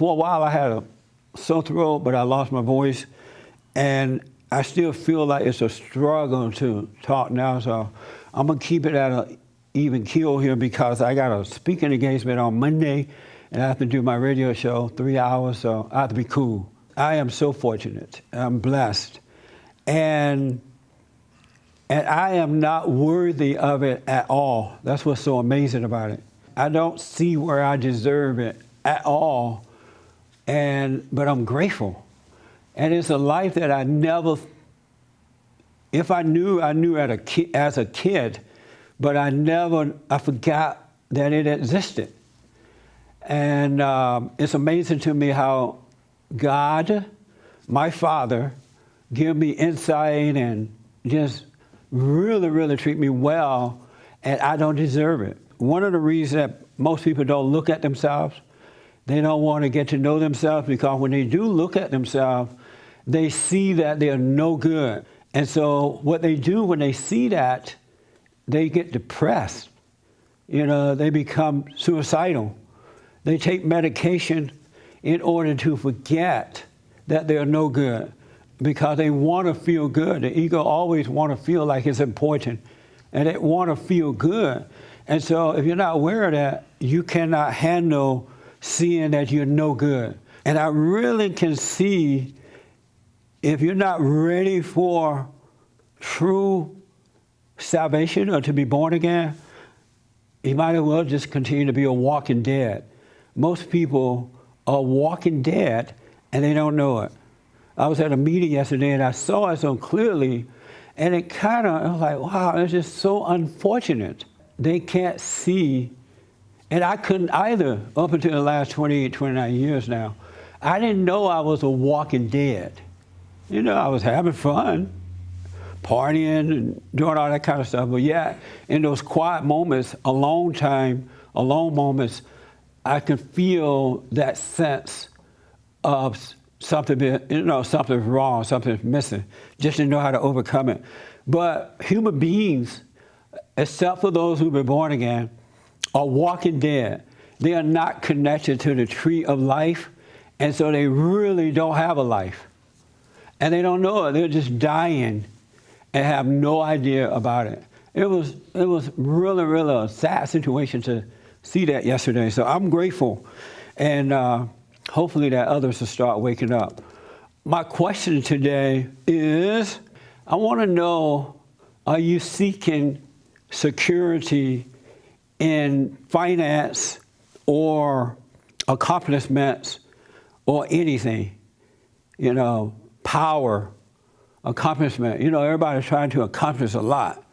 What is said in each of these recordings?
for a while I had a sore throat, but I lost my voice. And I still feel like it's a struggle to talk now. So I'm going to keep it at an even keel here because I got a speaking engagement on Monday and I have to do my radio show, 3 hours, so I have to be cool. I am so fortunate. I'm blessed. And I am not worthy of it at all. That's what's so amazing about it. I don't see where I deserve it at all, but I'm grateful. And it's a life that I never, if I knew as a kid, but I forgot that it existed. And it's amazing to me how God, my Father, give me insight and just really treat me well, and I don't deserve it. One of the reasons that most people don't look at themselves, they don't want to get to know themselves, because when they do look at themselves, they see that they're no good. And so what they do when they see that, they get depressed. You know, they become suicidal. They take medication in order to forget that they're no good, because they want to feel good. The ego always want to feel like it's important, and they want to feel good. And so if you're not aware of that, you cannot handle seeing that you're no good. And I really can see, if you're not ready for true salvation or to be born again, you might as well just continue to be a walking dead. Most people are walking dead and they don't know it. I was at a meeting yesterday and I saw it so clearly, and I was like, wow, it's just so unfortunate. They can't see, and I couldn't either up until the last 28, 29 years now. I didn't know I was a walking dead. You know, I was having fun, partying and doing all that kind of stuff, but yeah, in those quiet moments, alone moments, I can feel that sense of something's wrong, something's missing, just to know how to overcome it. But human beings, except for those who've been born again, are walking dead. They are not connected to the tree of life, and so they really don't have a life. And they don't know it. They're just dying and have no idea about it. It was really a sad situation to see that yesterday. So I'm grateful, and hopefully that others will start waking up. My question today is, I want to know, are you seeking security in finance or accomplishments or anything? You know, power, accomplishment. You know, everybody's trying to accomplish a lot.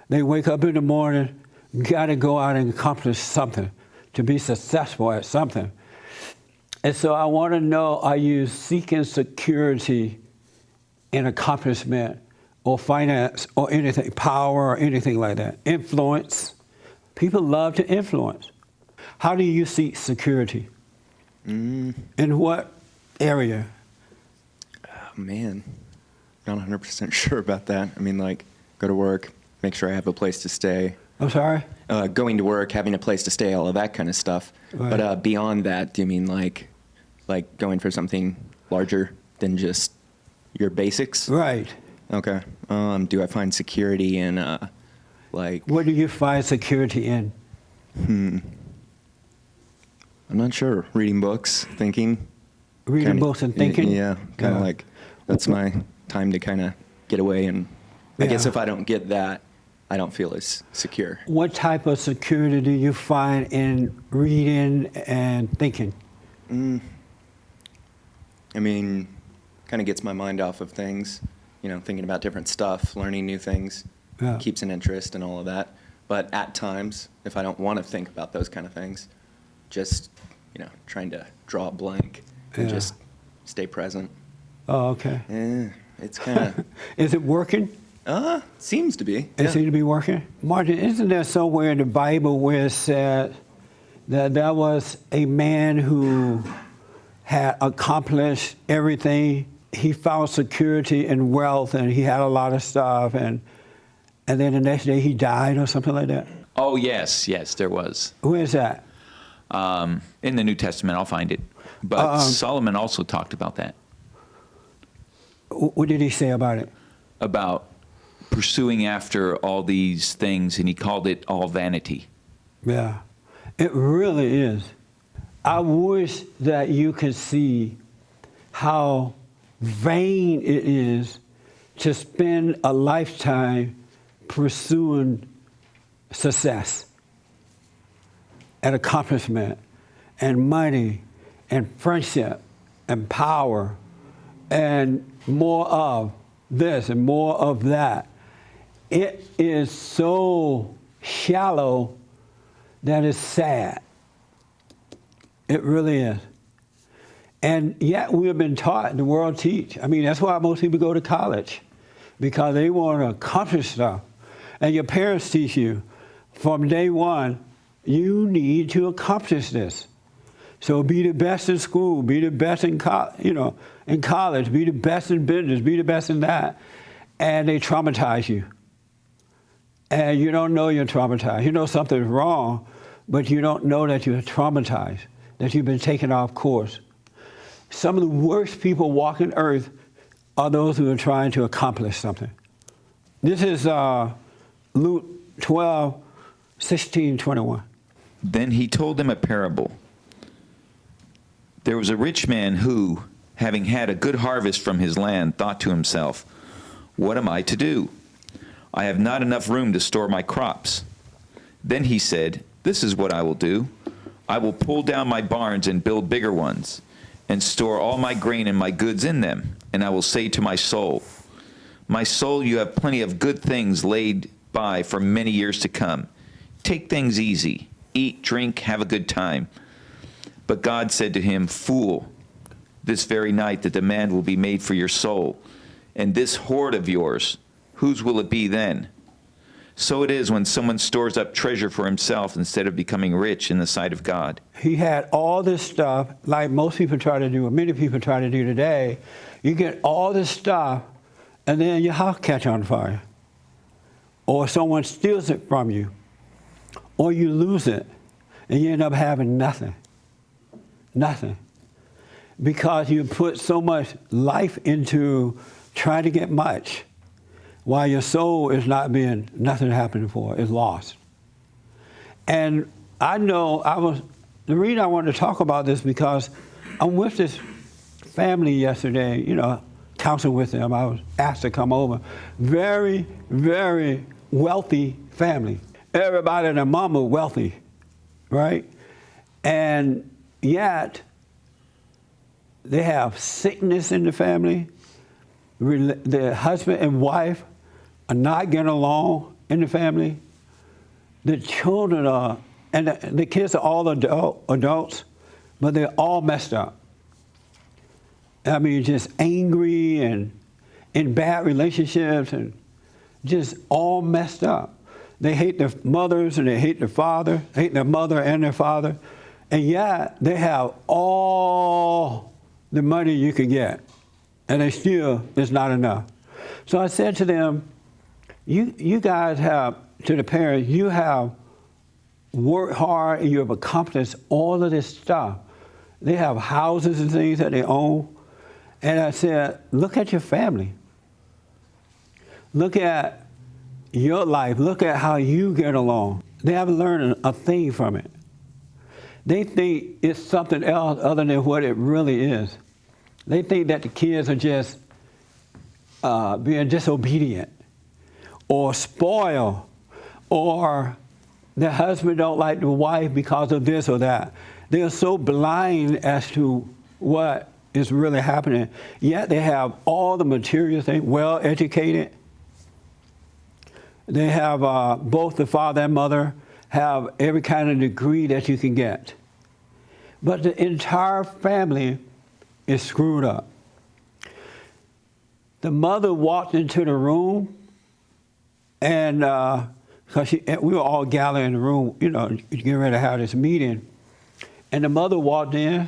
They wake up in the morning, got to go out and accomplish something to be successful at something. And so I want to know, are you seeking security in accomplishment or finance or anything, power or anything like that? Influence. People love to influence. How do you seek security? In what area? Oh, man, not 100% sure about that. I mean, like, go to work, make sure I have a place to stay. I'm sorry? Going to work, having a place to stay, all of that kind of stuff. Right. But beyond that, do you mean like going for something larger than just your basics? Right. Okay. Do I find security in like? What do you find security in? I'm not sure. Reading books, thinking. Reading books and thinking? Yeah, kind of like that's my time to kind of get away. And I guess if I don't get that, I don't feel as secure. What type of security do you find in reading and thinking? I mean, kind of gets my mind off of things, you know, thinking about different stuff, learning new things, keeps an interest and all of that. But at times, if I don't want to think about those kind of things, just, you know, trying to draw a blank and just stay present. Oh, okay. It's kind of... Is it working? Seems to be. It seems to be working? Martin, isn't there somewhere in the Bible where it said that there was a man who had accomplished everything? He found security and wealth, and he had a lot of stuff, and then the next day he died or something like that? Oh, yes, there was. Who is that? In the New Testament, I'll find it. But Solomon also talked about that. What did he say about it? About pursuing after all these things, and he called it all vanity. Yeah, it really is. I wish that you could see how vain it is to spend a lifetime pursuing success and accomplishment and money and friendship and power and more of this and more of that. It is so shallow that it's sad. It really is. And yet we have been taught, the world teach. I mean, that's why most people go to college, because they want to accomplish stuff. And your parents teach you from day one, you need to accomplish this. So be the best in school, be the best in college, be the best in business, be the best in that. And they traumatize you. And you don't know you're traumatized. You know something's wrong, but you don't know that you're traumatized, that you've been taken off course. Some of the worst people walking earth are those who are trying to accomplish something. This is Luke 12, 16, 21. Then he told them a parable. There was a rich man who, having had a good harvest from his land, thought to himself, "What am I to do? I have not enough room to store my crops." Then he said, "This is what I will do. I will pull down my barns and build bigger ones, and store all my grain and my goods in them. And I will say to my soul, 'My soul, you have plenty of good things laid by for many years to come. Take things easy. Eat, drink, have a good time.' But God said to him, 'Fool, this very night the demand will be made for your soul. And this hoard of yours, whose will it be then?' So it is when someone stores up treasure for himself instead of becoming rich in the sight of God." He had all this stuff, like most people try to do, or many people try to do today. You get all this stuff, and then your house catch on fire. Or someone steals it from you. Or you lose it, and you end up having nothing. Nothing. Because you put so much life into trying to get much, while your soul is not being, nothing happening for it, is lost. And I know the reason I wanted to talk about this because I'm with this family yesterday, counseling with them. I was asked to come over. Very, very wealthy family. Everybody and their mama wealthy, right? And yet, they have sickness in the family. The husband and wife are not getting along in the family. The children are, and the kids are all adults, but they're all messed up. I mean, just angry and in bad relationships and just all messed up. They hate their mothers and they hate their father, hate their mother and their father, and yet they have all the money you can get, and they still, it's not enough. So I said to them, you guys have, to the parents, you have worked hard and you have accomplished all of this stuff. They have houses and things that they own. And I said, look at your family. Look at your life. Look at how you get along. They haven't learned a thing from it. They think it's something else other than what it really is. They think that the kids are just being disobedient or spoiled, or the husband don't like the wife because of this or that. They are so blind as to what is really happening, yet they have all the material things, well educated. They have both the father and mother have every kind of degree that you can get. But the entire family is screwed up. The mother walked into the room, and because we were all gathered in the room, getting ready to have this meeting, and the mother walked in,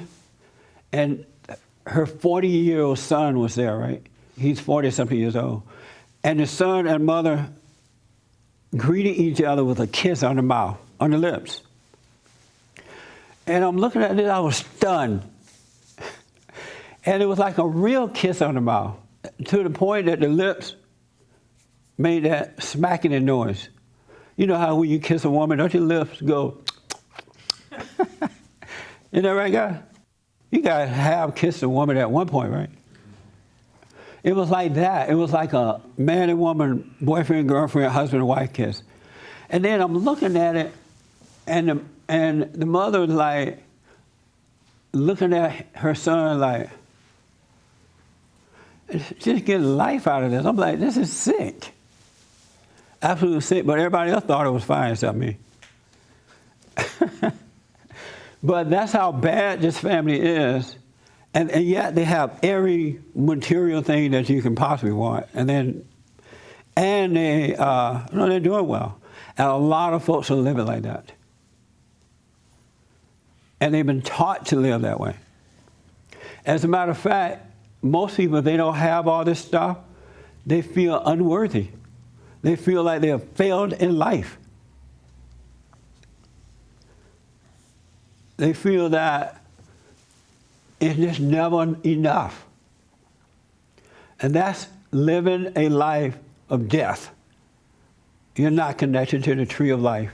and her 40-year-old son was there, right? He's 40-something years old. And the son and mother greeted each other with a kiss on the mouth, on the lips. And I'm looking at it, I was stunned. And it was like a real kiss on the mouth, to the point that the lips made that smacking noise. You know how when you kiss a woman, don't your lips go? Isn't that right, guys? You guys have kissed a woman at one point, right? It was like that. It was like a man and woman, boyfriend, girlfriend, husband and wife kiss. And then I'm looking at it, and the mother was like looking at her son like, just getting life out of this. I'm like, this is sick. Absolutely sick, but everybody else thought it was fine except me. But that's how bad this family is. And yet they have every material thing that you can possibly want. And they're doing well. And a lot of folks are living like that. And they've been taught to live that way. As a matter of fact, most people, if they don't have all this stuff, they feel unworthy. They feel like they have failed in life. They feel that it's just never enough. And that's living a life of death. You're not connected to the tree of life.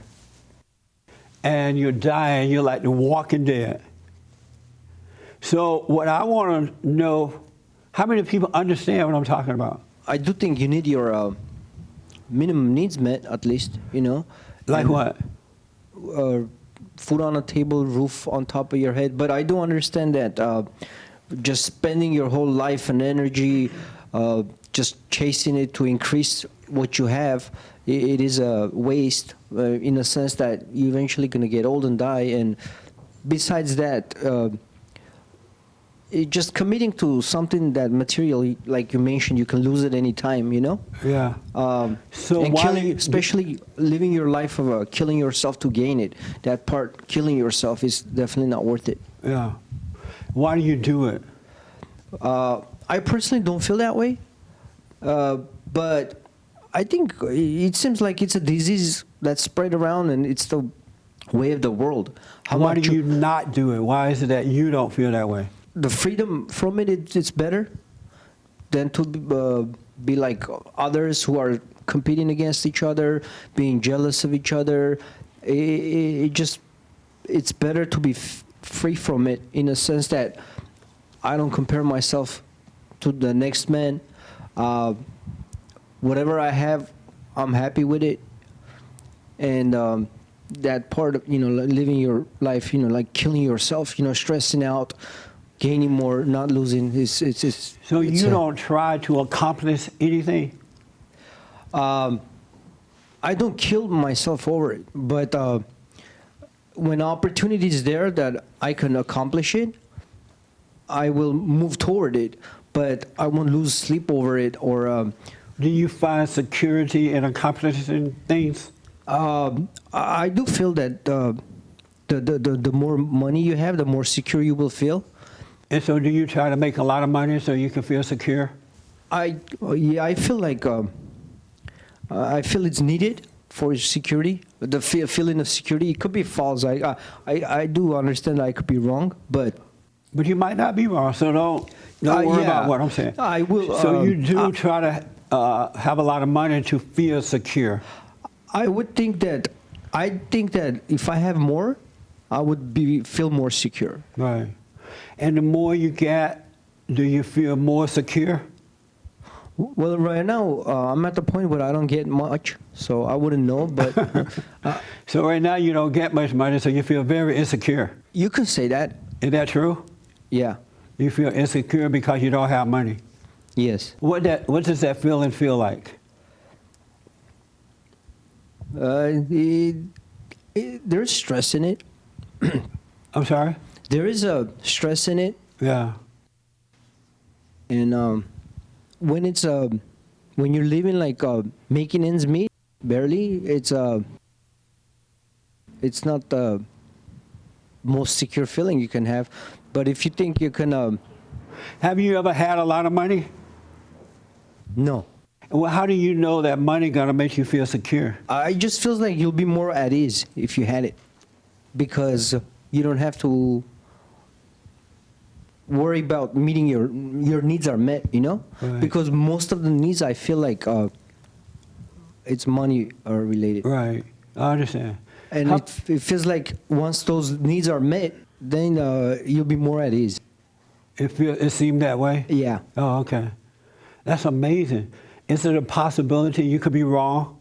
And you're dying, you're like the walking dead. So what I want to know, how many people understand what I'm talking about? I do think you need your minimum needs met, at least, you know. Like and, what? Food on a table, roof on top of your head. But I do understand that just spending your whole life and energy just chasing it to increase what you have, it is a waste in the sense that you're eventually going to get old and die. And besides that, just committing to something that material, like you mentioned, you can lose it any time, you know? Yeah. So and why, especially living your life of killing yourself to gain it, that part, killing yourself, is definitely not worth it. yeah. Why do you do it? I personally don't feel that way, but I think it seems like it's a disease that's spread around, and it's the way of the world. Why do you not do it? Why is it that you don't feel that way? The freedom from it, it's better than to be like others who are competing against each other, being jealous of each other. It's better to be free from it, in a sense that I don't compare myself to the next man. Whatever I have, I'm happy with it. And that part of, you know, living your life, you know, like killing yourself, you know, stressing out, gaining more, not losing. So you don't try to accomplish anything? I don't kill myself over it, but when opportunity is there that I can accomplish it, I will move toward it, but I won't lose sleep over it. Or do you find security in accomplishing things? I do feel that the more money you have, the more secure you will feel. And so do you try to make a lot of money so you can feel secure? I feel like I feel it's needed for security. The feeling of security, it could be false. I do understand I could be wrong, but you might not be wrong. So don't worry about what I'm saying. I will. So you do try to have a lot of money to feel secure. I think that if I have more, I would feel more secure. Right. And the more you get, do you feel more secure? Well, right now, I'm at the point where I don't get much, so I wouldn't know, but... So right now you don't get much money, so you feel very insecure. You can say that. Is that true? Yeah. You feel insecure because you don't have money? Yes. What does that feeling feel like? There's stress in it. I'm sorry? There is a stress in it. Yeah. And when you're living like making ends meet, barely, it's not the most secure feeling you can have. But if you think you can... Have you ever had a lot of money? No. Well, how do you know that money gonna make you feel secure? I just feels like you'll be more at ease if you had it, because you don't have to worry about meeting your needs are met, you know? Right. Because most of the needs, I feel like it's money related. Right. I understand. And How- it feels like once those needs are met, then you'll be more at ease. it seemed that way? Yeah. Oh, okay. That's amazing. Is it a possibility you could be wrong?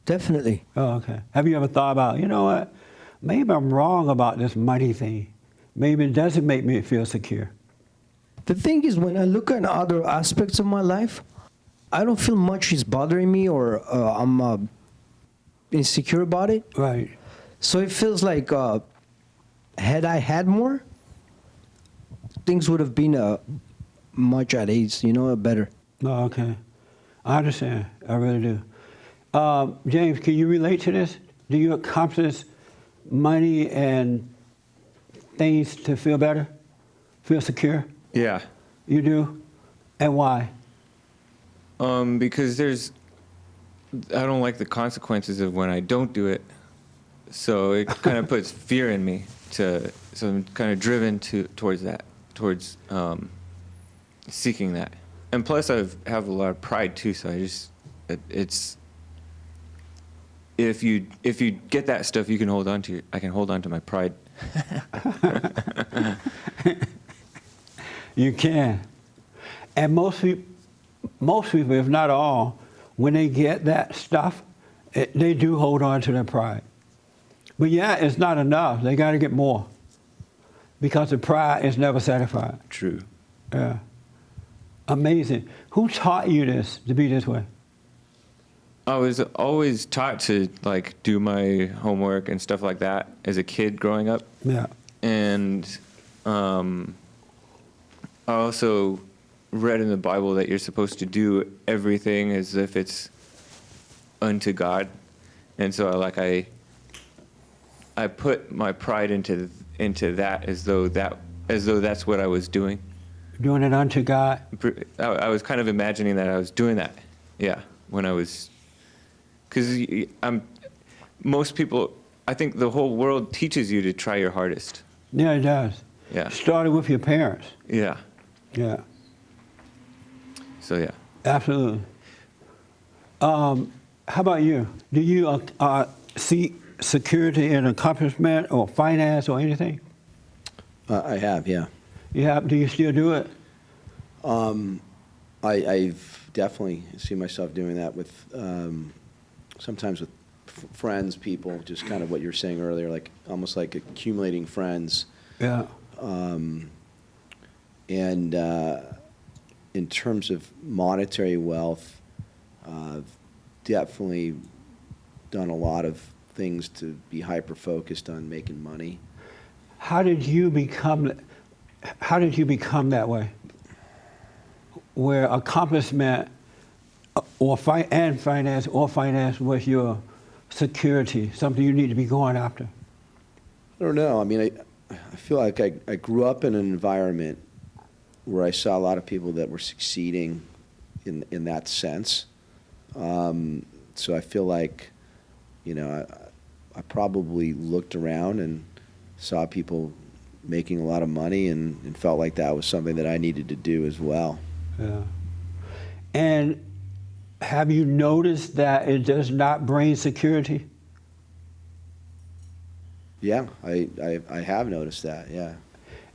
Definitely. Oh, okay. Have you ever thought about, you know what? Maybe I'm wrong about this money thing. Maybe it doesn't make me feel secure. The thing is, when I look at other aspects of my life, I don't feel much is bothering me or I'm insecure about it. Right. So it feels like had I had more, things would have been much at ease, you know, better. Oh, okay. I understand. I really do. James, can you relate to this? Do you accomplish money and things to feel better? Feel secure? Yeah. You do? And why? Because I don't like the consequences of when I don't do it. So it kind of puts fear in me so I'm kind of driven towards seeking that. And plus I have a lot of pride too, so it's if you get that stuff you can hold on to, I can hold on to my pride. You can. And most people, if not all, when they get that stuff, they do hold on to their pride. But yeah, it's not enough. They got to get more because the pride is never satisfied. True. Yeah. Amazing. Who taught you this, to be this way? I was always taught to like do my homework and stuff like that as a kid growing up. Yeah. And I also read in the Bible that you're supposed to do everything as if it's unto God. And so I put my pride into that as though that's what I was doing. Doing it unto God? I was kind of imagining that I was doing that. Yeah, when I was, because most people, I think the whole world teaches you to try your hardest. Yeah, it does. Yeah. Started with your parents. Yeah. Yeah. So yeah. Absolutely. How about you? Do you seek security in accomplishment or finance or anything? I have, yeah. You have? Do you still do it? I've definitely seen myself doing that with sometimes with friends, people, just kind of what you were saying earlier, like almost like accumulating friends. Yeah. And in terms of monetary wealth, I've definitely done a lot of things to be hyper-focused on making money. How did you become that way? Where accomplishment and finance was your security, something you need to be going after? I don't know. I mean, I feel like I grew up in an environment where I saw a lot of people that were succeeding in that sense. So I feel like, you know, I probably looked around and saw people making a lot of money and felt like that was something that I needed to do as well. Yeah. And have you noticed that it does not bring security? Yeah, I have noticed that, yeah.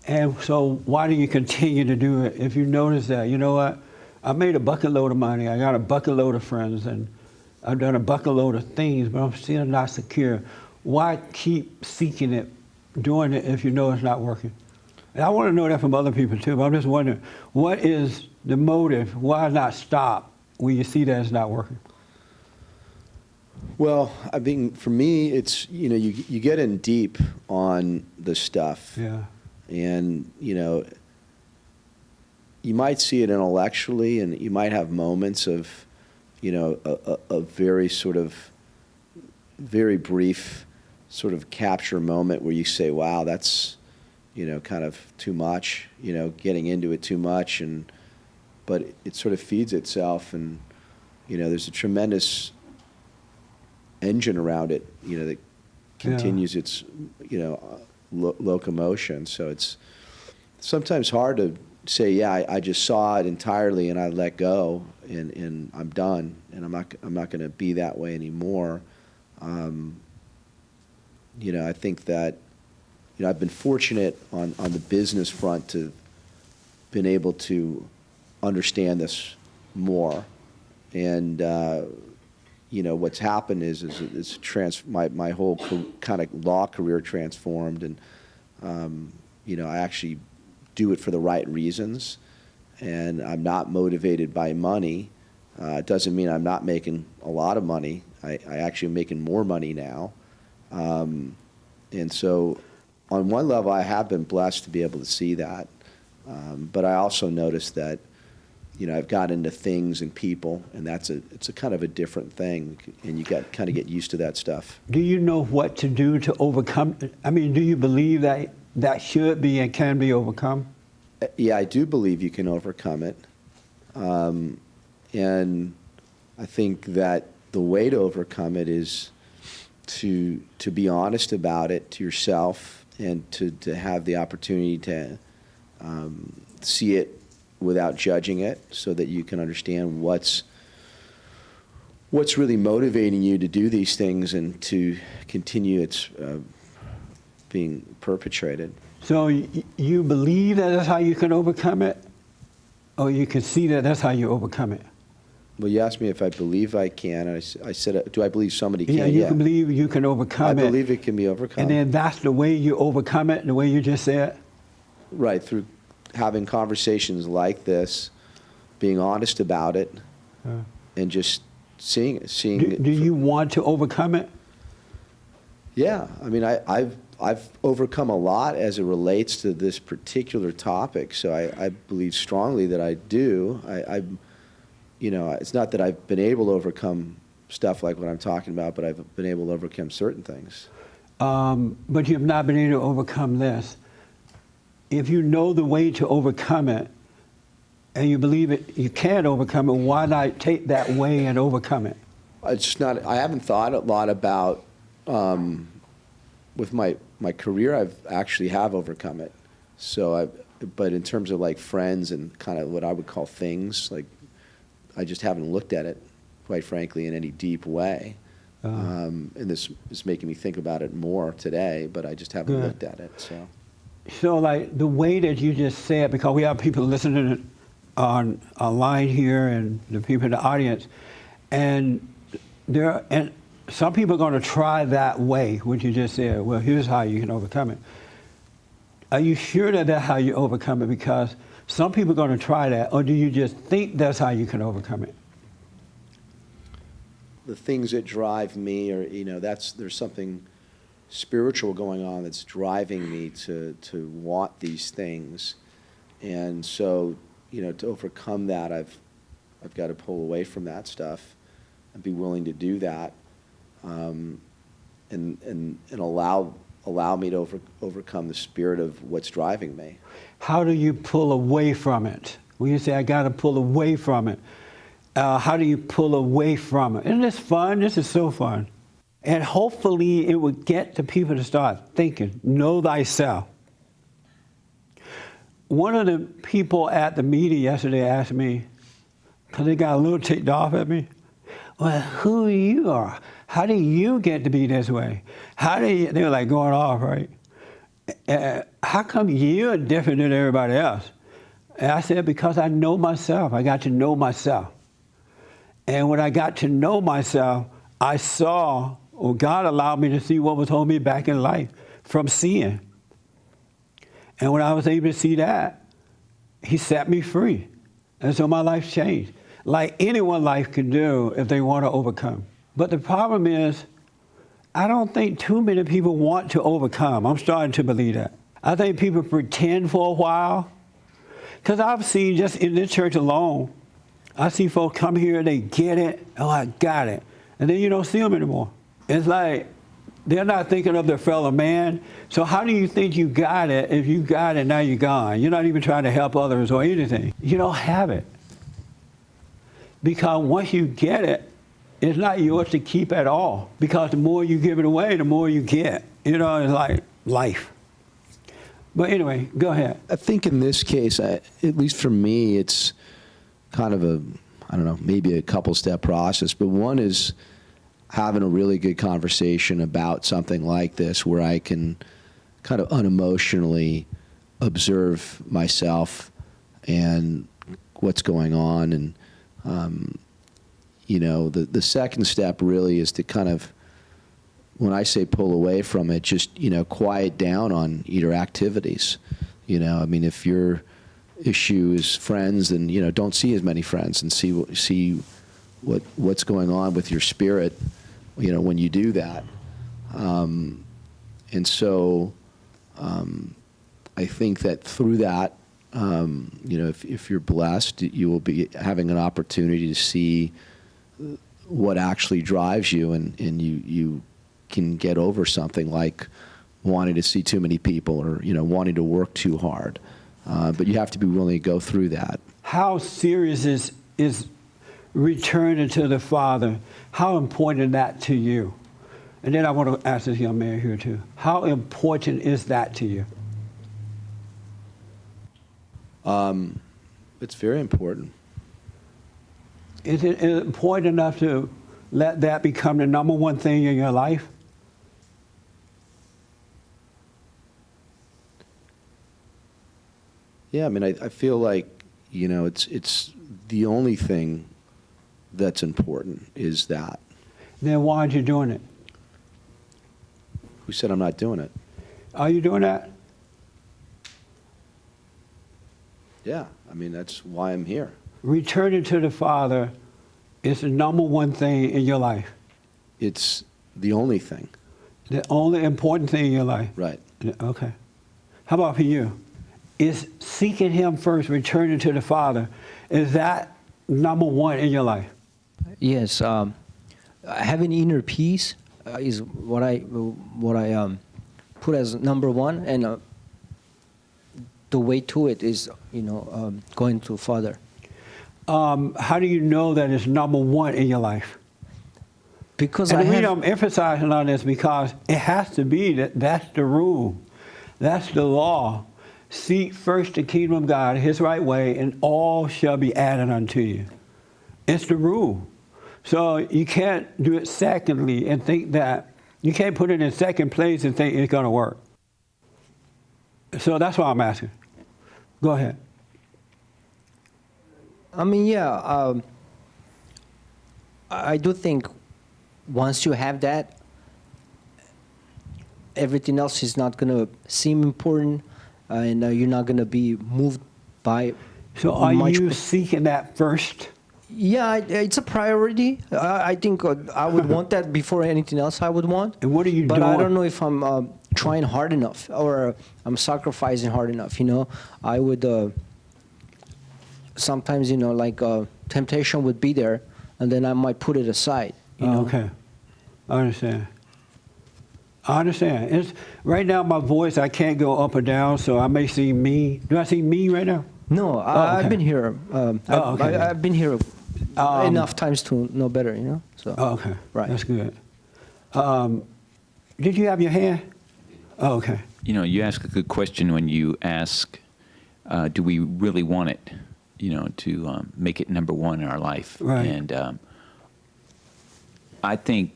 And so why do you continue to do it if you notice that? You know what? I made a bucket load of money. I got a bucket load of friends, and I've done a bucket load of things, but I'm still not secure. Why keep seeking it, doing it, if you know it's not working? And I want to know that from other people too, but I'm just wondering, what is the motive? Why not stop when you see that it's not working? Well, I mean, for me, it's, you know, you get in deep on the stuff. Yeah. And, you know, you might see it intellectually, and you might have moments of, you know, a very sort of, very brief sort of capture moment where you say, wow, that's, you know, kind of too much, you know, getting into it too much. But it sort of feeds itself, and, you know, there's a tremendous engine around it, you know, that continues its, you know, locomotion. So it's sometimes hard to say, yeah, I just saw it entirely and I let go and I'm done and I'm not going to be that way anymore. You know, I think that, you know, I've been fortunate on the business front to been able to understand this more. And, you know, what's happened is my whole kind of law career transformed. And, you know, I actually do it for the right reasons. And I'm not motivated by money. It doesn't mean I'm not making a lot of money. I actually am making more money now. And so on one level, I have been blessed to be able to see that. But I also noticed that, you know, I've got into things and people, and it's a kind of a different thing, and you kind of get used to that stuff. Do you know what to do to overcome? I mean, do you believe that that should be and can be overcome? Yeah, I do believe you can overcome it. And I think that the way to overcome it is to be honest about it to yourself and to have the opportunity to see it without judging it, so that you can understand what's really motivating you to do these things and to continue its being perpetrated. So you believe that that's how you can overcome it, or you can see that that's how you overcome it? Well, you asked me if I believe I can, and I said, do I believe somebody can? Yeah, you can believe you can overcome it. I believe it can be overcome. And then that's the way you overcome it, the way you just said? Right, through having conversations like this, being honest about it, and just seeing it. Do you want to overcome it? Yeah, I mean, I've overcome a lot as it relates to this particular topic, so I believe strongly that I do. You know, it's not that I've been able to overcome stuff like what I'm talking about, but I've been able to overcome certain things. But you've not been able to overcome this. If you know the way to overcome it, and you believe it, you can overcome it, why not take that way and overcome it? It's just not. I haven't thought a lot about. With my career, I've actually have overcome it. So, but in terms of like friends and kind of what I would call things, like I just haven't looked at it, quite frankly, in any deep way. And this is making me think about it more today, but I just haven't looked at it. So like the way that you just said, because we have people listening on online here and the people in the audience, and some people are going to try that way, what you just said. Well, here's how you can overcome it. Are you sure that that's how you overcome it? Because some people are going to try that, or do you just think that's how you can overcome it? The things that drive me are, you know, there's something spiritual going on that's driving me to want these things. And so, you know, to overcome that, I've got to pull away from that stuff and be willing to do that. And allow me to overcome the spirit of what's driving me. How do you pull away from it? When you say, I got to pull away from it, how do you pull away from it? Isn't this fun? This is so fun. And hopefully it would get the people to start thinking, know thyself. One of the people at the meeting yesterday asked me, because they got a little ticked off at me, well, who you are? How do you get to be this way? They were like going off, right? How come you're different than everybody else? And I said, because I know myself. I got to know myself. And when I got to know myself, I saw, or God allowed me to see what was holding me back in life from seeing. And when I was able to see that, He set me free. And so my life changed. Like anyone's life can do if they want to overcome. But the problem is, I don't think too many people want to overcome. I'm starting to believe that. I think people pretend for a while. Because I've seen just in this church alone, I see folks come here, they get it, oh, I got it. And then you don't see them anymore. It's like they're not thinking of their fellow man. So how do you think you got it if you got it, now you're gone? You're not even trying to help others or anything. You don't have it. Because once you get it, it's not yours to keep at all. Because the more you give it away, the more you get. You know, it's like life. But anyway, go ahead. I think in this case, at least for me, it's kind of a, I don't know, maybe a couple-step process. But one is having a really good conversation about something like this where I can kind of unemotionally observe myself and what's going on. And, the second step really is to kind of, when I say pull away from it, just, quiet down on your activities. I mean, if your issue is friends, then, don't see as many friends and see what's going on with your spirit, when you do that. And so I think that through that, if you're blessed, you will be having an opportunity to see what actually drives you, and you can get over something like wanting to see too many people or, wanting to work too hard. But you have to be willing to go through that. How serious is returning to the Father? How important is that to you? And then I want to ask this young man here too. How important is that to you? It's very important. Is it important enough to let that become the number one thing in your life? Yeah, I mean, I feel like, it's the only thing that's important is that. Then why aren't you doing it? Who said I'm not doing it? Are you doing that? Yeah, I mean, that's why I'm here. Returning to the Father is the number one thing in your life. It's the only thing. The only important thing in your life. Right. Okay. How about for you? Is seeking Him first, returning to the Father, is that number one in your life? Yes, having inner peace is what I put as number one, and the way to it is going to Father. How do you know that it's number one in your life? Because And the reason I'm emphasizing on this because it has to be that's the rule, that's the law. Seek first the kingdom of God, His right way, and all shall be added unto you. It's the rule. So you can't do it secondly and think that, you can't put it in second place and think it's going to work. So that's why I'm asking. Go ahead. I mean, yeah, I do think once you have that, everything else is not going to seem important, and you're not going to be moved by. So are you seeking that first? Yeah, it's a priority. I think I would want that before anything else I would want. And what are you But doing? I don't know if I'm trying hard enough or I'm sacrificing hard enough. I would sometimes, temptation would be there, and then I might put it aside. Okay, I understand. It's right now my voice, I can't go up or down, so I may seem mean. Do I seem mean right now? No, okay. I've been here. okay. I've been here enough times to know better. So. Okay, Right. That's good. Did you have your hand? Oh, okay. You ask a good question when you ask, do we really want it, to make it number one in our life? Right. And I think,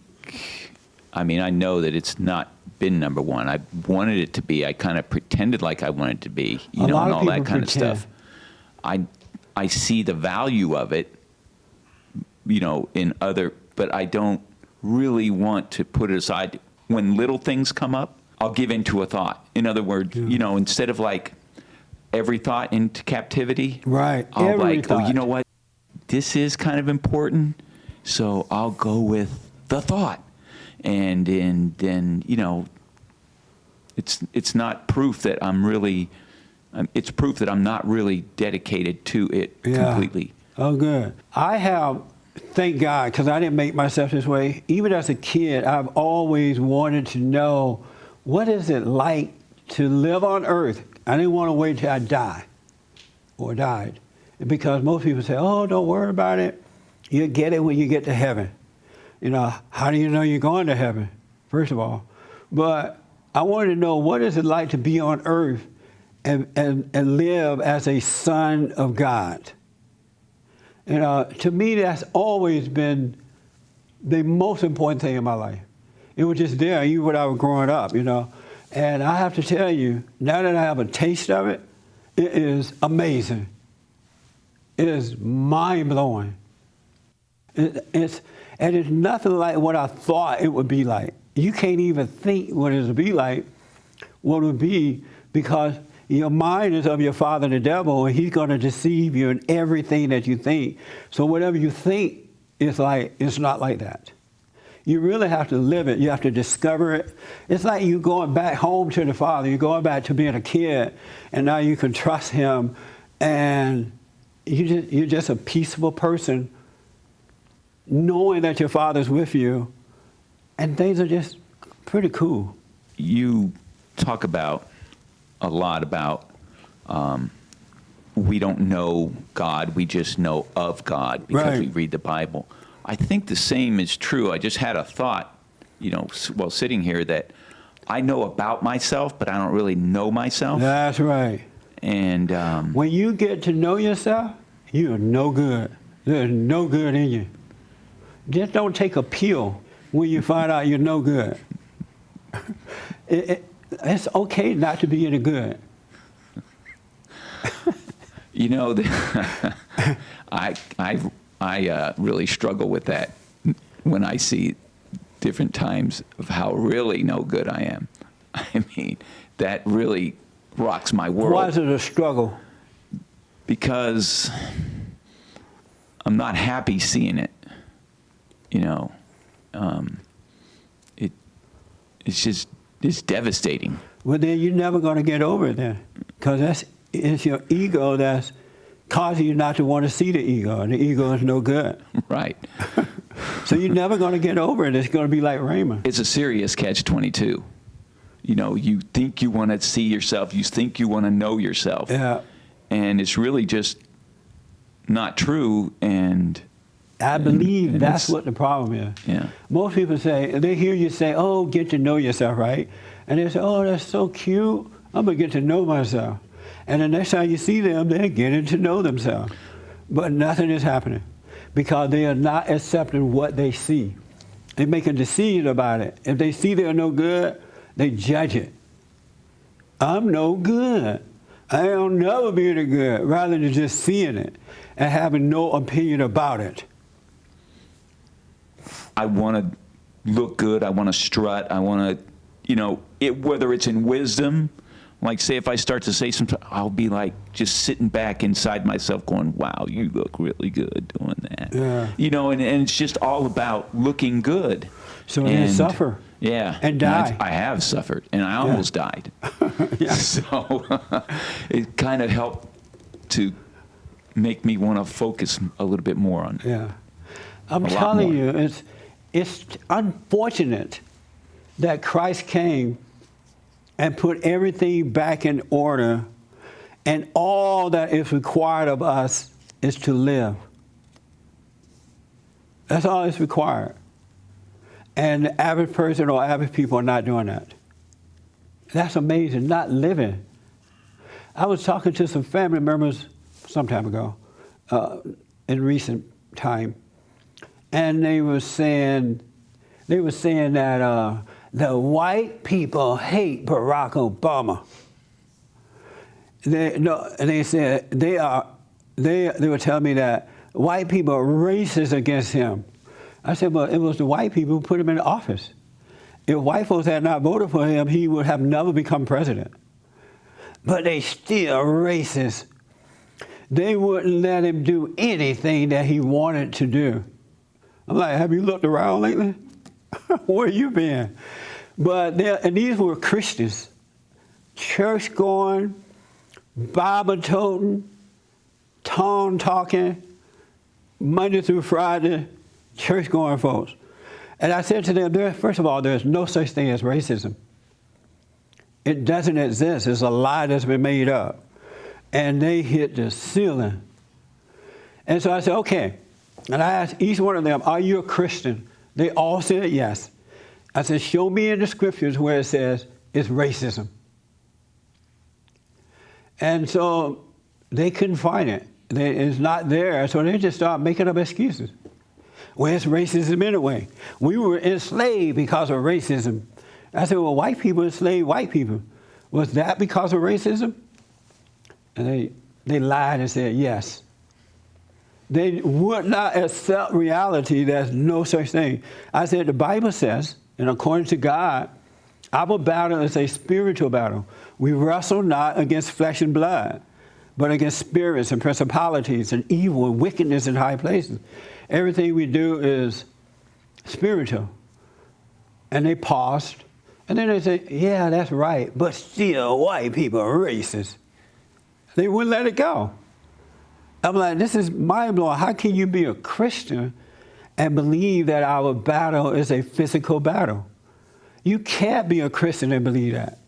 I know that it's not been number one. I wanted it to be. I kind of pretended like I wanted it to be, A lot and of all that people kind pretend. of stuff. I see the value of it, in other, but I don't really want to put it aside. When little things come up, I'll give into a thought. In other words, instead of like every thought into captivity, Right. I'll Every like, thought. you know what? This is kind of important, so I'll go with the thought. And then, it's not proof that I'm really, it's proof that I'm not really dedicated to it completely. Oh, good. I have, thank God, because I didn't make myself this way. Even as a kid, I've always wanted to know, what is it like to live on earth? I didn't want to wait till I die or died. Because most people say, oh, don't worry about it. You'll get it when you get to heaven. How do you know you're going to heaven, first of all? But I wanted to know, what is it like to be on earth and live as a son of God. And to me, that's always been the most important thing in my life. It was just there, even when I was growing up, And I have to tell you, now that I have a taste of it, it is amazing. It is mind-blowing. It's nothing like what I thought it would be like. You can't even think what it would be like, what it would be, because your mind is of your father, the devil, and he's going to deceive you in everything that you think. So whatever you think, it's not like that. You really have to live it. You have to discover it. It's like you going back home to the Father. You're going back to being a kid, and now you can trust Him, and you're just a peaceful person, knowing that your Father's with you, and things are just pretty cool. You talk a lot about we don't know God, we just know of God because we read the Bible. I think the same is true. I just had a thought, while sitting here, that I know about myself, but I don't really know myself. That's right. And when you get to know yourself, you are no good. There's no good in you. Just don't take a pill when you find out you're no good. It's okay not to be any good. I really struggle with that when I see different times of how really no good I am. I mean, that really rocks my world. Why is it a struggle? Because I'm not happy seeing it. It's devastating. Well, then you're never going to get over it then, because it's your ego that's causing you not to want to see the ego, and the ego is no good. Right. So you're never going to get over it. It's going to be like Raymond. It's a serious catch-22. You think you want to see yourself, you think you want to know yourself, and it's really just not true. And I believe that's what the problem is. Yeah. Most people they hear you say, "Oh, get to know yourself," right? And they say, "Oh, that's so cute. I'm gonna get to know myself." And the next time you see them, they're getting to know themselves. But nothing is happening because they are not accepting what they see. They make a decision about it. If they see they're no good, they judge it. I'm no good. I'll never be any good, rather than just seeing it and having no opinion about it. I want to look good. I want to strut. I want to, whether it's in wisdom, like say if I start to say something, I'll be like just sitting back inside myself going, wow, you look really good doing that. Yeah. And it's just all about looking good. So you suffer. Yeah. And die. I have suffered, and I almost died. Yeah. So it kind of helped to make me want to focus a little bit more on. Yeah. I'm telling you, it's unfortunate that Christ came and put everything back in order, and all that is required of us is to live. That's all that's required. And the average person or average people are not doing that. That's amazing, not living. I was talking to some family members some time ago, in recent time, and they were saying that the white people hate Barack Obama. They said they were telling me that white people are racist against him. I said, well, it was the white people who put him in office. If white folks had not voted for him, he would have never become president. But they still racist. They wouldn't let him do anything that he wanted to do. I'm like, have you looked around lately? Where you been? And these were Christians, church going, Bible toting, tongue talking, Monday through Friday, church going folks. And I said to them, first of all, there's no such thing as racism. It doesn't exist. It's a lie that's been made up. And they hit the ceiling. And so I said, okay. And I asked each one of them, are you a Christian? They all said yes. I said, show me in the scriptures where it says it's racism. And so they couldn't find it. It's not there, so they just start making up excuses. Well, it's racism anyway. We were enslaved because of racism. I said, well, white people enslaved white people. Was that because of racism? And they lied and said yes. They would not accept reality. There's no such thing. I said, the Bible says, and according to God, our battle is a spiritual battle. We wrestle not against flesh and blood, but against spirits and principalities and evil and wickedness in high places. Everything we do is spiritual. And they paused, and then they said, yeah, that's right, but still white people are racist. They wouldn't let it go. I'm like, this is mind-blowing. How can you be a Christian and believe that our battle is a physical battle? You can't be a Christian and believe that.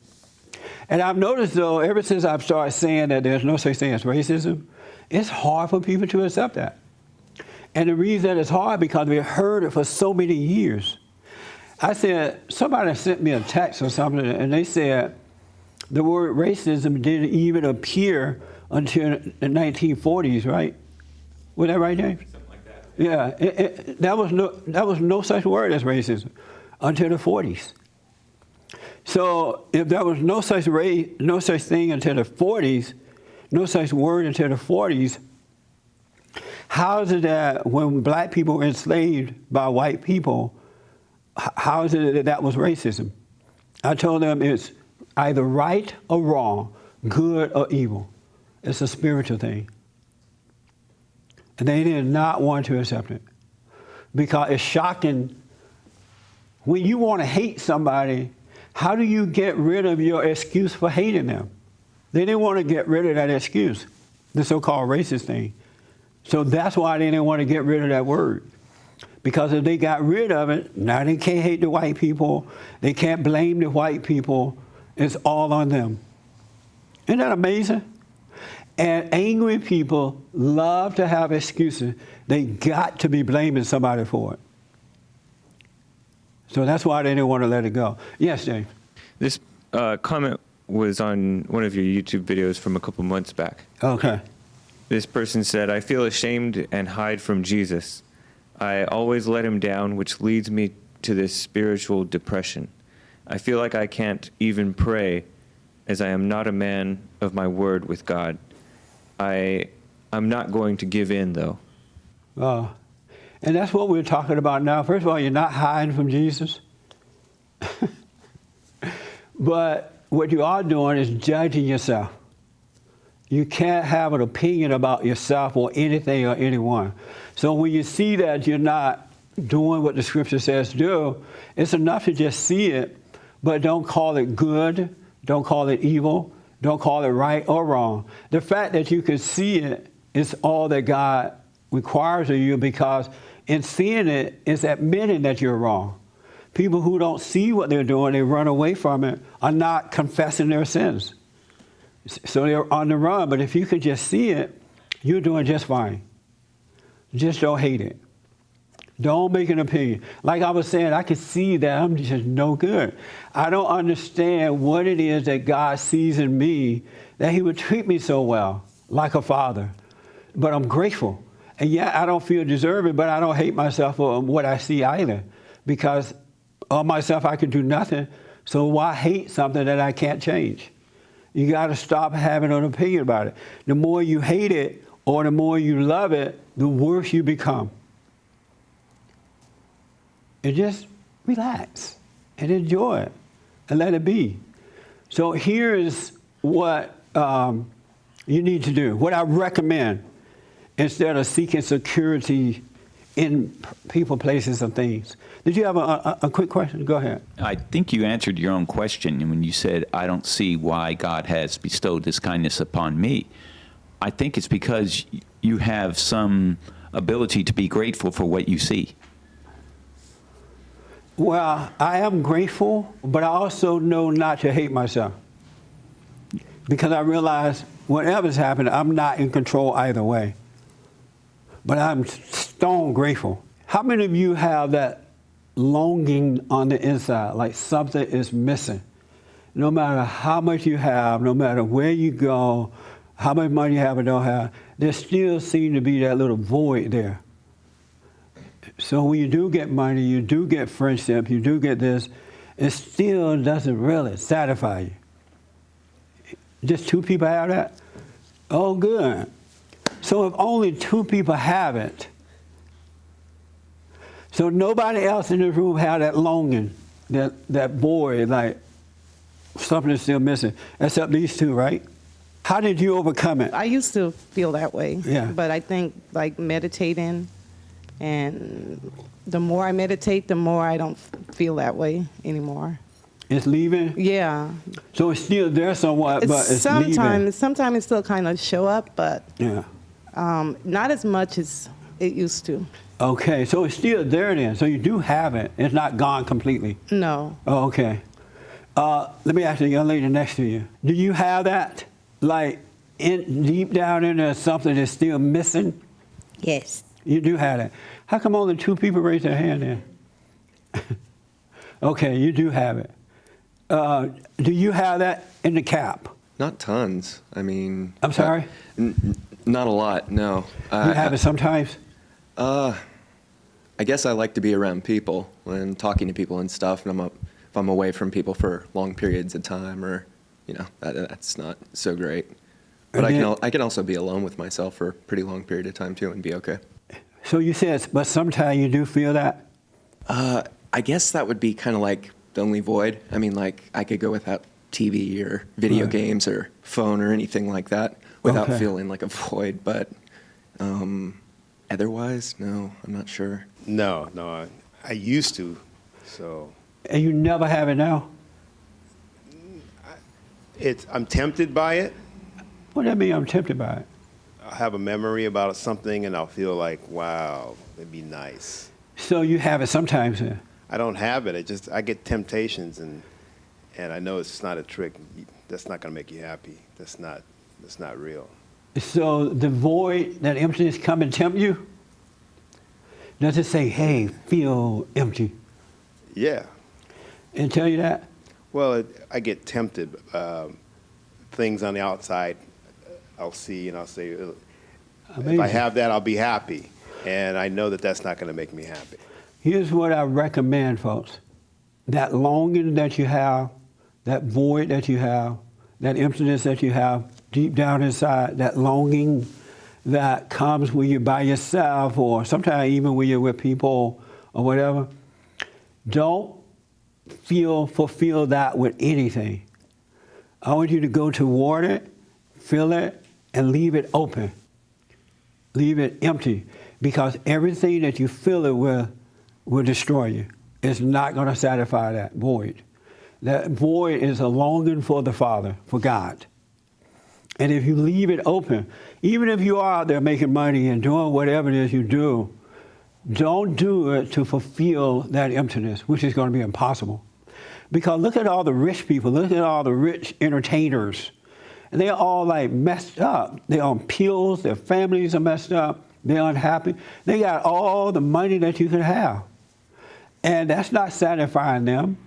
And I've noticed, though, ever since I've started saying that there's no such thing as racism, it's hard for people to accept that. And the reason that it's hard because we've heard it for so many years. I said, somebody sent me a text or something, and they said the word racism didn't even appear until the 1940s, right? Was that right, James? Something like that. Yeah, that was no such word as racism until the 40s. So if there was no such thing until the 40s, no such word until the 40s, how is it that when black people were enslaved by white people, how is it that that was racism? I told them it's either right or wrong, good or evil. It's a spiritual thing. And they did not want to accept it because it's shocking. When you want to hate somebody, how do you get rid of your excuse for hating them? They didn't want to get rid of that excuse, the so-called racist thing. So that's why they didn't want to get rid of that word. Because if they got rid of it, now they can't hate the white people. They can't blame the white people. It's all on them. Isn't that amazing? And angry people love to have excuses. They got to be blaming somebody for it. So that's why they didn't want to let it go. Yes, James? This comment was on one of your YouTube videos from a couple months back. Okay. This person said, I feel ashamed and hide from Jesus. I always let him down, which leads me to this spiritual depression. I feel like I can't even pray as I am not a man of my word with God. I'm not going to give in, though. And that's what we're talking about now. First of all, you're not hiding from Jesus. But what you are doing is judging yourself. You can't have an opinion about yourself or anything or anyone. So when you see that you're not doing what the scripture says do, it's enough to just see it, but don't call it good, don't call it evil, don't call it right or wrong. The fact that you can see it is all that God requires of you, because in seeing it is admitting that you're wrong. People who don't see what they're doing, they run away from it, are not confessing their sins. So they're on the run. But if you could just see it, you're doing just fine. Just don't hate it. Don't make an opinion. Like I was saying, I can see that I'm just no good. I don't understand what it is that God sees in me that he would treat me so well, like a father. But I'm grateful. And yeah, I don't feel deserving, but I don't hate myself for what I see either. Because of myself, I can do nothing. So why hate something that I can't change? You got to stop having an opinion about it. The more you hate it or the more you love it, the worse you become. And just relax and enjoy it and let it be. So here is what you need to do, what I recommend, instead of seeking security in people, places, and things. Did you have a quick question? Go ahead. I think you answered your own question when you said, I don't see why God has bestowed this kindness upon me. I think it's because you have some ability to be grateful for what you see. Well, I am grateful, but I also know not to hate myself. Because I realize whatever's happening, I'm not in control either way. But I'm stone grateful. How many of you have that longing on the inside, like something is missing? no matter how much you have, no matter where you go, how much money you have or don't have, there still seems to be that little void there. So when you do get money, you do get friendship, you do get this, it still doesn't really satisfy you. Just 2 people have that? Oh, good. So if only 2 people have it, so nobody else in this room have that longing, that void, like something is still missing, except these 2, right? How did you overcome it? I used to feel that way. Yeah. But I think like meditating, and the more I meditate, the more I don't feel that way anymore. It's leaving? Yeah. So it's still there somewhat, but it's leaving. Sometimes it still kind of show up, but Yeah. not as much as it used to. Okay, so it's still there then. So you do have it. It's not gone completely. No. Oh, okay. Let me ask the young lady next to you. Do you have that? Like deep down in there, something is still missing? Yes. You do have that. How come only 2 people raise their hand then? Okay, you do have it. Do you have that in the cap? Not tons. I mean. I'm sorry? Not a lot, no. You have it sometimes? I guess I like to be around people and talking to people and stuff, and if I'm away from people for long periods of time, or, that's not so great. But I can also be alone with myself for a pretty long period of time too and be okay. So you said, but sometimes you do feel that? I guess that would be kind of like the only void. I mean, like I could go without TV or video games or phone or anything like that without feeling like a void. But otherwise, no, I'm not sure. No, I used to, so. And you never have it now? I'm tempted by it. What does that mean, I'm tempted by it? I'll have a memory about something and I'll feel like, wow, it'd be nice. So you have it sometimes then? I don't have it. I get temptations and I know it's not a trick. That's not gonna make you happy. That's not real. So the void, that emptiness come and tempt you? Does it say, hey, feel empty? Yeah. And tell you that? Well, I get tempted. Things on the outside, I'll see and I'll say, Amazing. if I have that, I'll be happy. And I know that that's not going to make me happy. Here's what I recommend, folks. That longing that you have, that void that you have, that emptiness that you have deep down inside, that longing that comes when you're by yourself or sometimes even when you're with people or whatever, don't fulfill that with anything. I want you to go toward it, fill it, and leave it open. Leave it empty, because everything that you fill it with will destroy you. It's not going to satisfy that void. That void is a longing for the Father, for God. And if you leave it open, even if you are out there making money and doing whatever it is you do, don't do it to fulfill that emptiness, which is going to be impossible. Because look at all the rich people, look at all the rich entertainers. And they're all like messed up. They're on pills, their families are messed up, they're unhappy. They got all the money that you could have. And that's not satisfying them.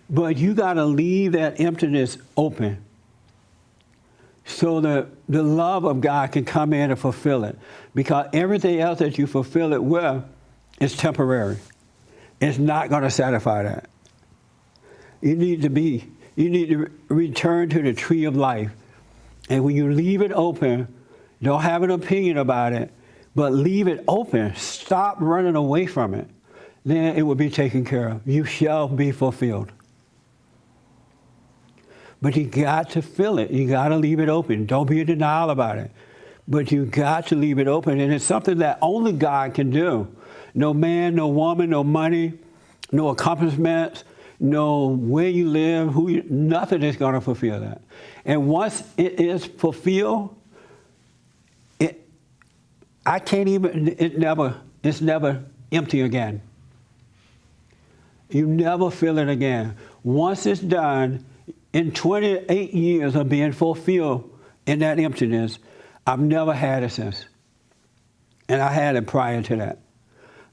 But you got to leave that emptiness open so that the love of God can come in and fulfill it. Because everything else that you fulfill it with is temporary. It's not going to satisfy that. You need to return to the tree of life. And when you leave it open, don't have an opinion about it, but leave it open. Stop running away from it. Then it will be taken care of. You shall be fulfilled. But you got to fill it. You got to leave it open. Don't be in denial about it. But you got to leave it open. And it's something that only God can do. No man, no woman, no money, no accomplishments, no where you live, nothing is going to fulfill that. And once it is fulfilled, it's never empty again. You never feel it again. Once it's done, in 28 years of being fulfilled in that emptiness, I've never had it since. And I had it prior to that.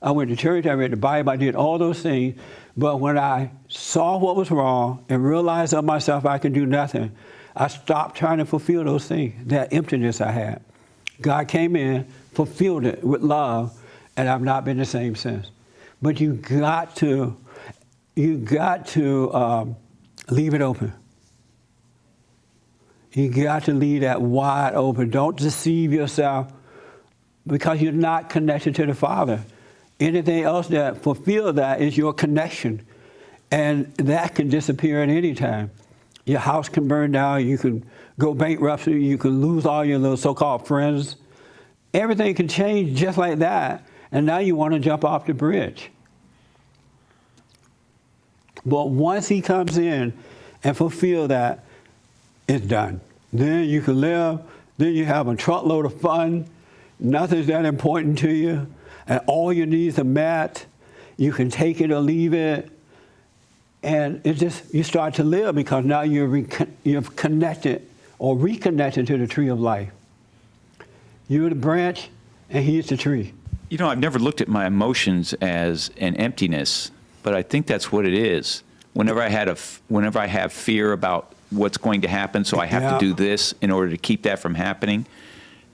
I went to church, I read the Bible, I did all those things. But when I saw what was wrong and realized of myself I could do nothing, I stopped trying to fulfill those things, that emptiness I had. God came in, fulfilled it with love, and I've not been the same since. But you got to leave it open. You got to leave that wide open. Don't deceive yourself because you're not connected to the Father. Anything else that fulfills that is your connection. And that can disappear at any time. Your house can burn down, you can go bankrupt, you can lose all your little so-called friends. Everything can change just like that. And now you want to jump off the bridge. But once he comes in and fulfill that, it's done. Then you can live, then you have a truckload of fun, nothing's that important to you, and all your needs are met. You can take it or leave it. And it just, you start to live because now you're connected or reconnected to the tree of life. You're the branch and he's the tree. You know, I've never looked at my emotions as an emptiness, but I think that's what it is. Whenever I have fear about what's going to happen, so I have to do this in order to keep that from happening,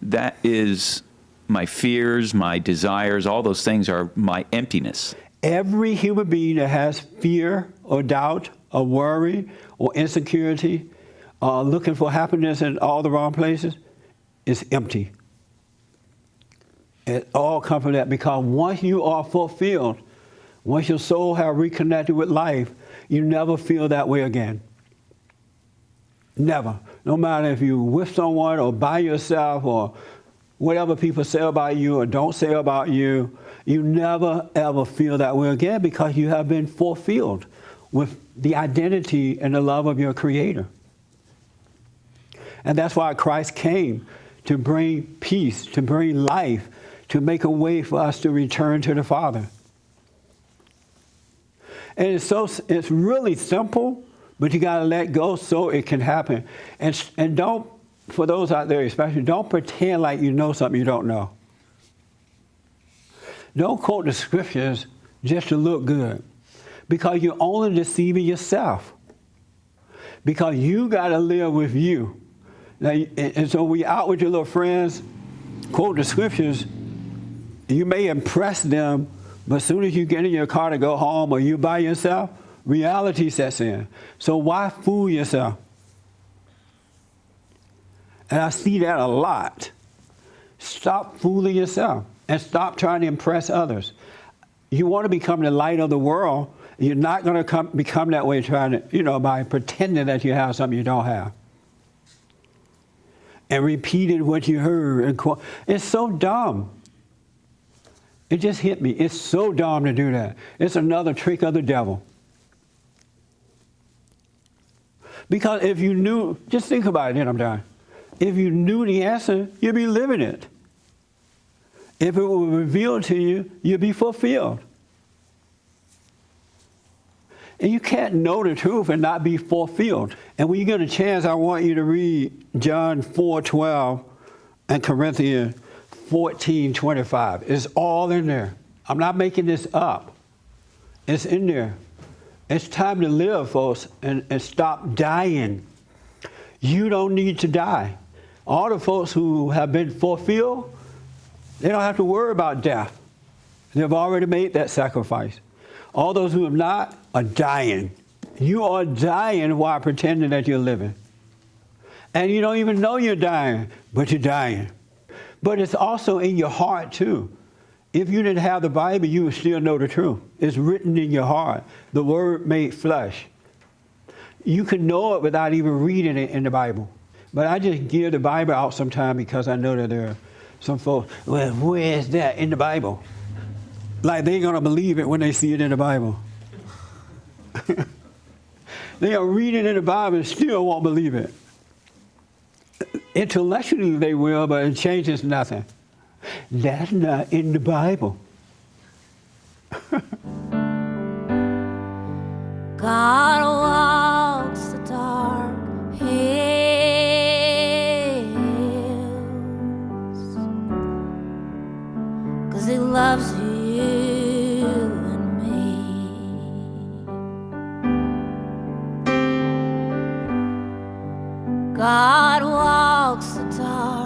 that is my fears, my desires, all those things are my emptiness. Every human being that has fear or doubt or worry or insecurity, looking for happiness in all the wrong places, is empty. It all comes from that because once you are fulfilled, once your soul has reconnected with life, you never feel that way again. Never. No matter if you're with someone or by yourself or whatever people say about you or don't say about you, you never ever feel that way again because you have been fulfilled with the identity and the love of your Creator. And that's why Christ came, to bring peace, to bring life, to make a way for us to return to the Father. And it's really simple, but you got to let go so it can happen. And don't, for those out there especially, don't pretend like you know something you don't know. Don't quote the scriptures just to look good, because you're only deceiving yourself. Because you got to live with you. Now, and so when you're out with your little friends, quote the scriptures, you may impress them, but as soon as you get in your car to go home or you're by yourself, reality sets in. So why fool yourself? And I see that a lot. Stop fooling yourself and stop trying to impress others. You want to become the light of the world. You're not going to become that way trying to, by pretending that you have something you don't have. And repeating what you heard. It's so dumb. It just hit me. It's so dumb to do that. It's another trick of the devil. Because if you knew, just think about it, then I'm done. If you knew the answer, you'd be living it. If it were revealed to you, you'd be fulfilled. And you can't know the truth and not be fulfilled. And when you get a chance, I want you to read John 4:12 and Corinthians 14:25. It's all in there. I'm not making this up. It's in there. It's time to live, folks, and stop dying. You don't need to die. All the folks who have been fulfilled, they don't have to worry about death. They've already made that sacrifice. All those who have not are dying. You are dying while pretending that you're living. And you don't even know you're dying, but you're dying. But it's also in your heart, too. If you didn't have the Bible, you would still know the truth. It's written in your heart. The Word made flesh. You can know it without even reading it in the Bible. But I just give the Bible out sometime because I know that there are some folks, well, where is that in the Bible? Like they're going to believe it when they see it in the Bible. They'll read it in the Bible and still won't believe it. Intellectually they will, but it changes nothing. That's not in the Bible. God walks the dark hills, 'cause he loves you. God walks the dark